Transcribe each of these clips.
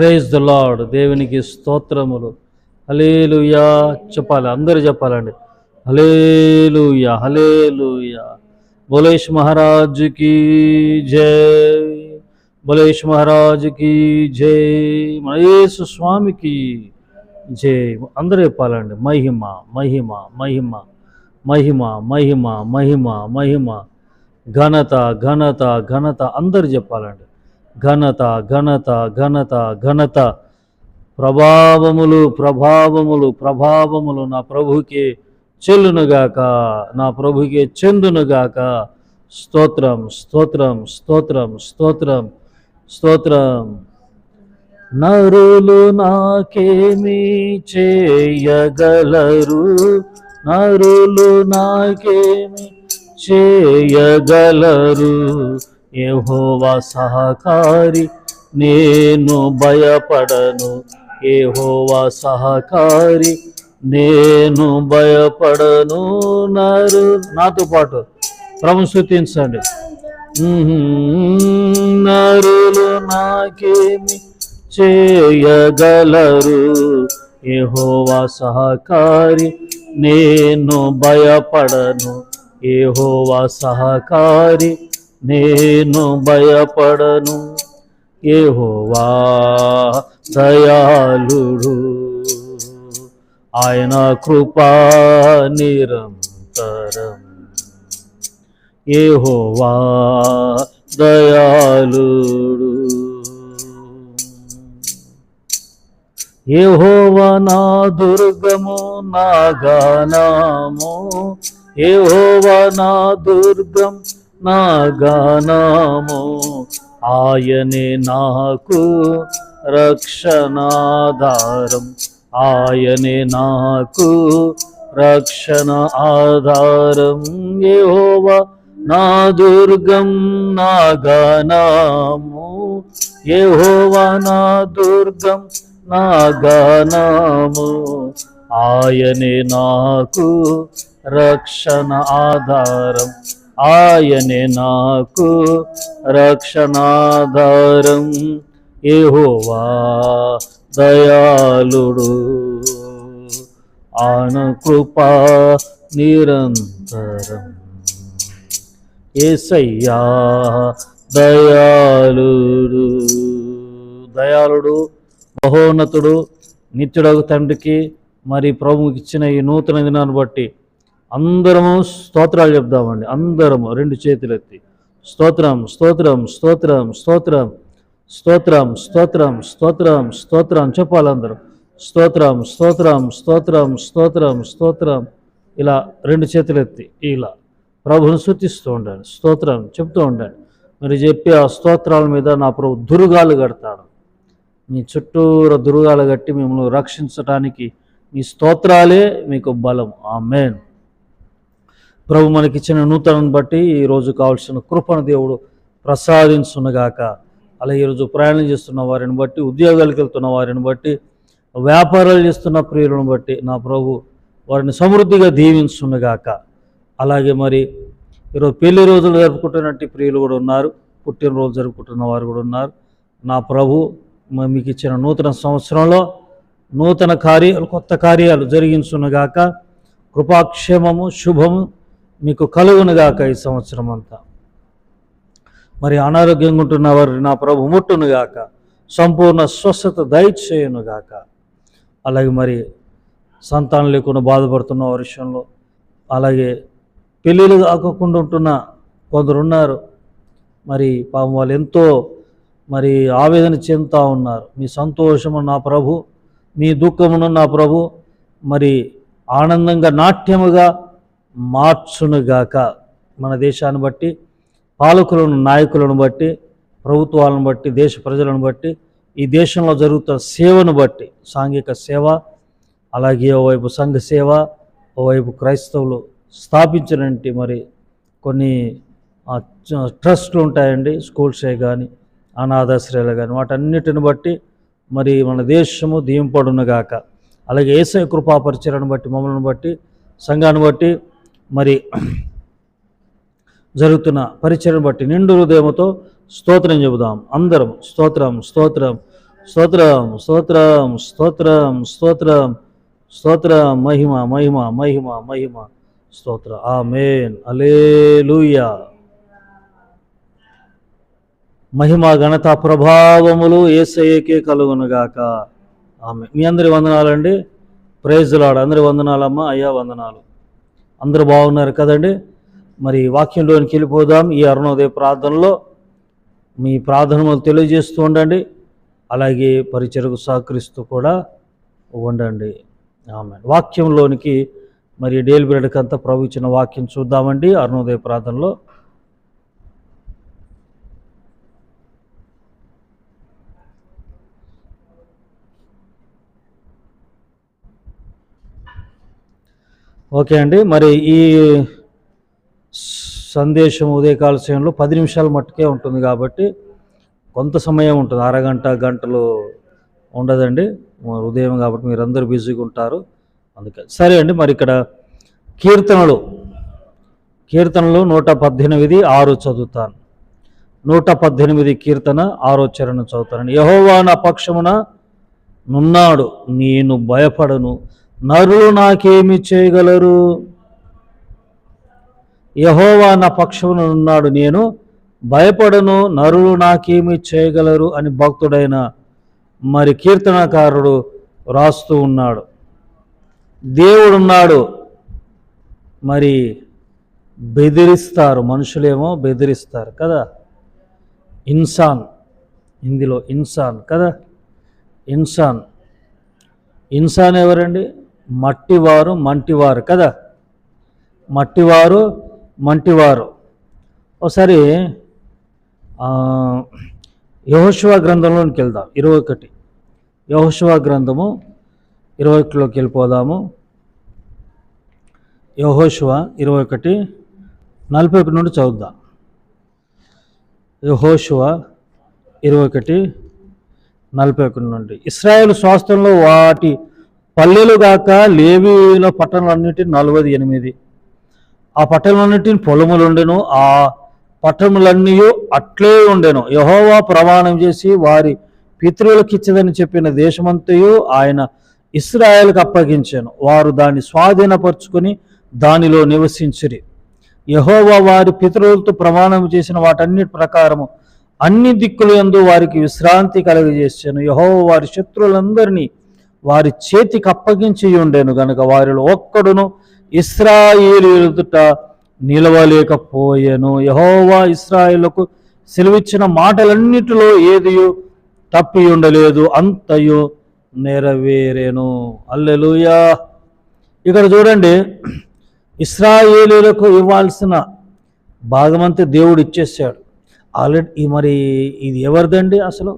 Praise the lord. దేవునికి స్తోత్రములు. హల్లెలూయా చెప్పాలి, అందరూ చెప్పాలండి. హల్లెలూయా హల్లెలూయా. బోలేష్ మహారాజ్ की జై, బోలేష్ మహారాజ్ की జై, మన యేసు స్వామికి జై. అందరూ చెప్పాలండి. మహిమ మహిమ మహిమ మహిమ మహిమ మహిమ మహిమ, ఘనత ఘనత ఘనత, అందరు చెప్పాలండి. ఘనత ఘనత ఘనత ఘనత, ప్రభావములు ప్రభావములు ప్రభావములు నా ప్రభుకి చెల్లునుగాక, నా ప్రభుకి చెందునుగాక. స్తోత్రం స్తోత్రం స్తోత్రం స్తోత్రం స్తోత్రం. నరులు నాకేమి చేయగలరు, నరులు నాకేమి చేయగలరు, యెహోవా సహకారి నేను భయపడను, యెహోవా సహకారి నేను భయపడను. నాతో పాటు ప్రభుని స్తుతించండి. నరులు నాకేమి చేయగలరు, యెహోవా సహకారి నేను భయపడను, యెహోవా సహకారి నేను భయపడను. యెహోవా దయాళుడు, ఆయన కృపా నిరంతరం. యెహోవా దయాళుడు. యెహోవా నా దుర్గము నా గానము, యెహోవా నా దుర్గం నా గానము, ఆయనే నాకు రక్షణాధారం, ఆయనే నాకు రక్షణ ఆధారం. యెహోవా నా దుర్గం నా గానము, యెహోవా నా దుర్గం నా గానము, ఆయనే నాకు రక్షణ ఆధారం, ఆయనే నాకు రక్షణాధారం. యెహోవా దయాళుడు, ఆయన కృపా నిరంతరం. యేసయ్యా దయాళుడు, దయాళుడు, మహోన్నతుడు, నిత్యుడగు తండ్రికి మరి ప్రభువుకి ఇచ్చిన ఈ నూతన దినాన్ని బట్టి అందరము స్తోత్రాలు చెప్దామండి. అందరము రెండు చేతులు ఎత్తి స్తోత్రం స్తోత్రం స్తోత్రం స్తోత్రం స్తోత్రం స్తోత్రం స్తోత్రం స్తోత్రం చెప్పాలి అందరూ. స్తోత్రం స్తోత్రం స్తోత్రం స్తోత్రం స్తోత్రం. ఇలా రెండు చేతులు ఎత్తి ఇలా ప్రభుని స్తుతిస్తూ ఉండండి, స్తోత్రం చెప్తూ ఉండండి. మీరు చెప్పే ఆ స్తోత్రాల మీద నా ప్రభు దుర్గాలు కడతాడు. మీ చుట్టూరా దుర్గాలు కట్టి మిమ్మల్ని రక్షించడానికి మీ స్తోత్రాలే మీకు బలం. ఆమేన్. ప్రభు మనకిచ్చిన నూతనాన్ని బట్టి ఈరోజు కావాల్సిన కృపను దేవుడు ప్రసాదించునుగాక. అలాగే ఈరోజు ప్రయాణం చేస్తున్న వారిని బట్టి, ఉద్యోగాలకు వెళ్తున్న వారిని బట్టి, వ్యాపారాలు చేస్తున్న ప్రియులను బట్టి నా ప్రభు వారిని సమృద్ధిగా దీవించునుగాక. అలాగే మరి ఈరోజు పెళ్లి రోజులు జరుపుకుంటున్నట్టు ప్రియులు కూడా ఉన్నారు, పుట్టినరోజు జరుపుకుంటున్న వారు కూడా ఉన్నారు. నా ప్రభు మీకు ఇచ్చిన నూతన సంవత్సరంలో నూతన కార్యాలు, కొత్త కార్యాలు జరిగించునుగాక. కృపాక్షేమము శుభము మీకు కలుగునుగాక ఈ సంవత్సరం అంతా. మరి అనారోగ్యంగా ఉంటున్న వారు నా ప్రభు ముట్టునుగాక, సంపూర్ణ స్వస్థత దయచేయునుగాక. అలాగే మరి సంతానం లేకుండా బాధపడుతున్న వారి విషయంలో, అలాగే పెళ్ళిళ్ళు కాకుండా ఉంటున్న కొందరున్నారు. మరి పాపం వాళ్ళు ఎంతో మరి ఆవేదన చెందుతూ ఉన్నారు. మీ సంతోషము నా ప్రభు, మీ దుఃఖమును నా ప్రభు మరి ఆనందంగా నాట్యముగా మార్చునుగాక. మన దేశాన్ని బట్టి, పాలకులను నాయకులను బట్టి, ప్రభుత్వాలను బట్టి, దేశ ప్రజలను బట్టి, ఈ దేశంలో జరుగుతున్న సేవను బట్టి, సాంఘిక సేవ, అలాగే ఓవైపు సంఘ సేవ, ఓవైపు క్రైస్తవులు స్థాపించినట్టు మరి కొన్ని ట్రస్టులు ఉంటాయండి, స్కూల్సే కానీ అనాథాశ్రయాలు కానీ, వాటన్నిటిని బట్టి మరి మన దేశము దీంపడునుగాక. అలాగే యేసయ్య కృపా పరిచర్యను బట్టి, మమ్మల్ని బట్టి, సంఘాన్ని బట్టి, మరి జరుగుతున్న పరిచర్యను బట్టి నిండు హృదయంతో స్తోత్రం చెబుదాం అందరం. స్తోత్రం స్తోత్రం స్తోత్రం స్తోత్రం స్తోత్రం స్తోత్రం స్తోత్రం. మహిమ మహిమ మహిమ మహిమ. స్తోత్ర. ఆమేన్. హల్లెలూయా. మహిమ ఘనత ప్రభావములు యేసయ్యకే కలుగునుగాక. ఆమె. మీ అందరి వందనాలండి. Praise lord. అందరి వందనాలమ్మా. అయ్యా వందనాలు. అందరూ బాగున్నారు కదండి. మరి వాక్యంలోనికి వెళ్ళిపోదాం. ఈ అరుణోదయ ప్రార్థనలో మీ ప్రార్థనలు తెలియజేస్తూ ఉండండి. అలాగే పరిచర్యకు సహకరిస్తూ కూడా ఉండండి. ఆమె. వాక్యంలోనికి మరి డేల్ బ్రెడ్కి అంతా ప్రభు ఇచ్చిన వాక్యం చూద్దామండి. అరుణోదయ ప్రార్థనలో ఓకే అండి. మరి ఈ సందేశం ఉదయకాల సమయంలో 10 నిమిషాల మట్టుకే ఉంటుంది కాబట్టి కొంత సమయం ఉంటుంది. అరగంట గంటలు ఉండదండి. ఉదయం కాబట్టి మీరందరూ బిజీగా ఉంటారు. అందుకని సరే అండి. మరి ఇక్కడ కీర్తనలు 118 6 చదువుతాను. 118 కీర్తన 6వ చరణం చదువుతాను. యెహోవా నా పక్షమున నున్నాడు, నేను భయపడను, నరులు నాకేమి చేయగలరు. యెహోవా నా పక్షమున ఉన్నాడు, నేను భయపడను, నరులు నాకేమి చేయగలరు అని భక్తుడైన మరి కీర్తనకారుడు రాస్తూ ఉన్నాడు. దేవుడున్నాడు. మరి బెదిరిస్తారు, మనుషులేమో బెదిరిస్తారు కదా. ఇన్సాన్, హిందీలో ఇన్సాన్ కదా. ఇన్సాన్ ఎవరండి? మట్టివారు, మంటివారు కదా. మట్టివారు, మంటివారు. ఒకసారి యెహోషువ గ్రంథంలోకి వెళ్దాం. 21 యెహోషువ గ్రంథము 21లోకి వెళ్ళిపోదాము. యెహోషువ 21:41 నుండి చదువుదాం. యెహోషువ 21:41 నుండి. ఇశ్రాయేలు స్వాస్థ్యంలో వాటి పల్లెలుగాక లేవీయుల పట్టణాలన్నిటి 48. ఆ పట్టణాలన్నిటిని పొలములుండెను, ఆ పట్టణములన్నీ అట్లే ఉండెను. యెహోవా ప్రమాణం చేసి వారి పితరులకు ఇచ్చదని చెప్పిన దేశమంతయు ఆయన ఇశ్రాయేలుకు అప్పగించాను. వారు దాన్ని స్వాధీనపరుచుకొని దానిలో నివసించిరి. యెహోవా వారి పితరులతో ప్రమాణం చేసిన వాటన్నిటి ప్రకారము అన్ని దిక్కులందు వారికి విశ్రాంతి కలుగజేసాను. యెహోవా వారి శత్రువులందరినీ వారి చేతికి అప్పగించి ఉండెను గనుక వారిలో ఒక్కడును ఇశ్రాయేలీయుల ఎదుట నిలవలేకపోయెను. యెహోవా ఇశ్రాయేలుకు సెలవిచ్చిన మాటలన్నిటిలో ఏదియు తప్పి ఉండలేదు, అంతయు నెరవేరెను. హల్లెలూయా. ఇక్కడ చూడండి, ఇశ్రాయేలీయులకు ఇవ్వాల్సిన భాగమంతా దేవుడు ఇచ్చేసాడు ఆల్రెడీ. మరి ఇది ఎవరిదండి అసలు?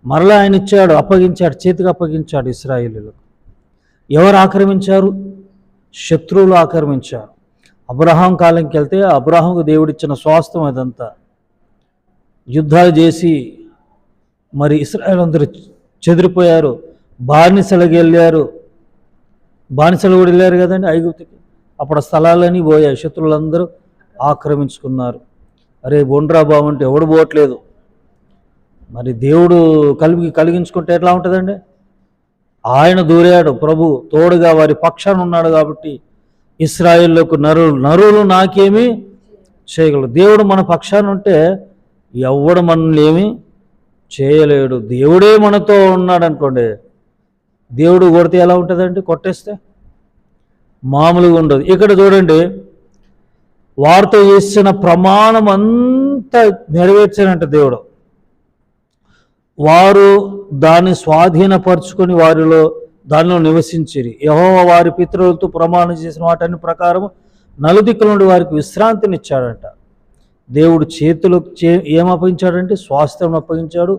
మరలా ఆయన ఇచ్చాడు, అప్పగించాడు, చేతికి అప్పగించాడు ఇశ్రాయేలీయులకు. ఎవరు ఆక్రమించారు? శత్రువులు ఆక్రమించారు. అబ్రహాం కాలంకి వెళ్తే అబ్రహాంకు దేవుడిచ్చిన స్వాస్థ్యం అదంతా. యుద్ధాలు చేసి మరి ఇశ్రాయేలు అందరూ చెదిరిపోయారు, బానిసలకు వెళ్ళారు. బానిసలు కూడా వెళ్ళారు కదండి ఐగుప్తుకి. అప్పుడు స్థలాలన్నీ పోయాయి, శత్రువులందరూ ఆక్రమించుకున్నారు. అరే బొండ్రా బాబు అంటే ఎవడు పోవట్లేదు. మరి దేవుడు కలిగించుకుంటే ఎట్లా ఉంటుందండి? ఆయన దూరాడు, ప్రభు తోడుగా వారి పక్షాన ఉన్నాడు కాబట్టి ఇశ్రాయేలుకు నరులు నాకేమీ చేయగలరు. దేవుడు మన పక్షాన ఉంటే ఎవడు మనల్ని ఏమీ చేయలేడు. దేవుడే మనతో ఉన్నాడు అనుకోండి, దేవుడు కొడితే ఎలా ఉంటుందండి? కొట్టేస్తే మామూలుగా ఉండదు. ఇక్కడ చూడండి, వారితో చేసిన ప్రమాణం అంతా నెరవేర్చానంట దేవుడు. వారు దాన్ని స్వాధీనపరుచుకొని దానిలో నివసించిరి. యెహోవా వారి పితరులతో ప్రమాణం చేసిన వాటన్ని ప్రకారం నలుదిక్కుల నుండి వారికి విశ్రాంతినిచ్చాడంట. దేవుడు ఏం అప్పగించాడంటే స్వాస్థ్యం అప్పగించాడు.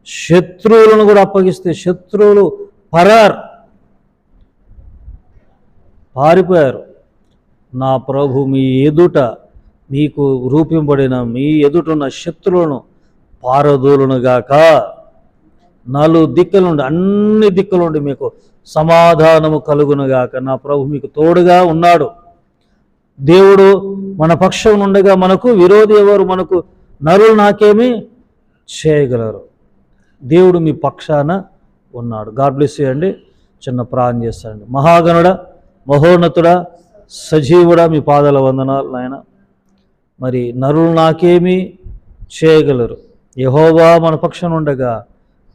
శత్రువులను కూడా అప్పగిస్తే శత్రువులు పారిపోయారు. నా ప్రభు మీ ఎదుట మీకు రూపింపబడిన మీ ఎదుటున్న శత్రువులను పారదోలునుగాక. దిక్కుల నుండి, అన్ని దిక్కుల నుండి మీకు సమాధానము కలుగునుగాక. నా ప్రభు మీకు తోడుగా ఉన్నాడు. దేవుడు మన పక్షం ఉండగా మనకు విరోధి ఎవరు? మనకు నరులు నాకేమీ చేయగలరు. దేవుడు మీ పక్షాన ఉన్నాడు. గాడ్ బ్లెస్ యూ అండి. చిన్న ప్రార్థన చేస్తానండి. మహాగణుడ, మహోన్నతుడా, సజీవుడా, మీ పాదాల వందనాలు నాయన. మరి నరులు నాకేమీ చేయగలరు? యెహోవా మన పక్షాన ఉండగా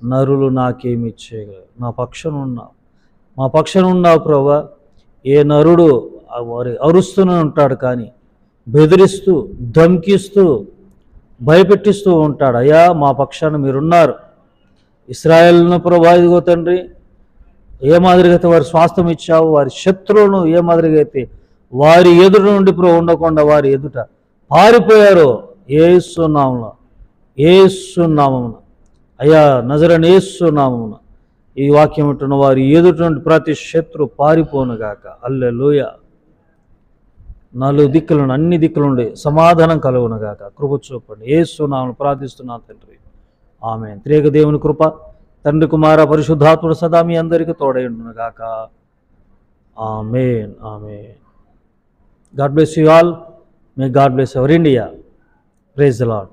నరులు నాకేమీ చేయగలరు? నా పక్షాన ఉన్నావు, మా పక్షాన ఉన్నావు ప్రభువా. ఏ నరుడు వారి అరుస్తూనే ఉంటాడు, కానీ బెదిరిస్తూ, ధమ్కిస్తూ, భయపెట్టిస్తూ ఉంటాడు. అయ్యా మా పక్షాన మీరున్నారు. ఇశ్రాయేలును ప్రభువా, ఇదిగో తండ్రి, ఏ మాదిరిగా అయితే వారి స్వాస్థ్యం ఇచ్చావు, వారి శత్రువులను ఏ మాదిరిగా అయితే వారి ఎదుట నుండి ఉండకుండా వారి ఎదుట పారిపోయారో, యేసు నామమున, యేసు నామమున, అయ్యా నజరేయుడైన యేసు నామమున ఈ వాక్యం వింటున్న వారి ఎదుట నుండి ప్రతి శత్రు పారిపోనుగాక. హల్లెలూయా. అన్ని దిక్కుల నుండి సమాధానం కలుగునుగాక. కృప చూపండి. యేసు నామమున ప్రార్థిస్తున్నాను తండ్రి, ఆమేన్. త్రియేక దేవుని కృప, తండ్రి, కుమార, పరిశుద్ధాత్ముడు సదా మీ అందరికీ తోడై ఉండునుగాక. ఆమేన్, ఆమేన్. God bless you all. May God bless our India. Praise the Lord.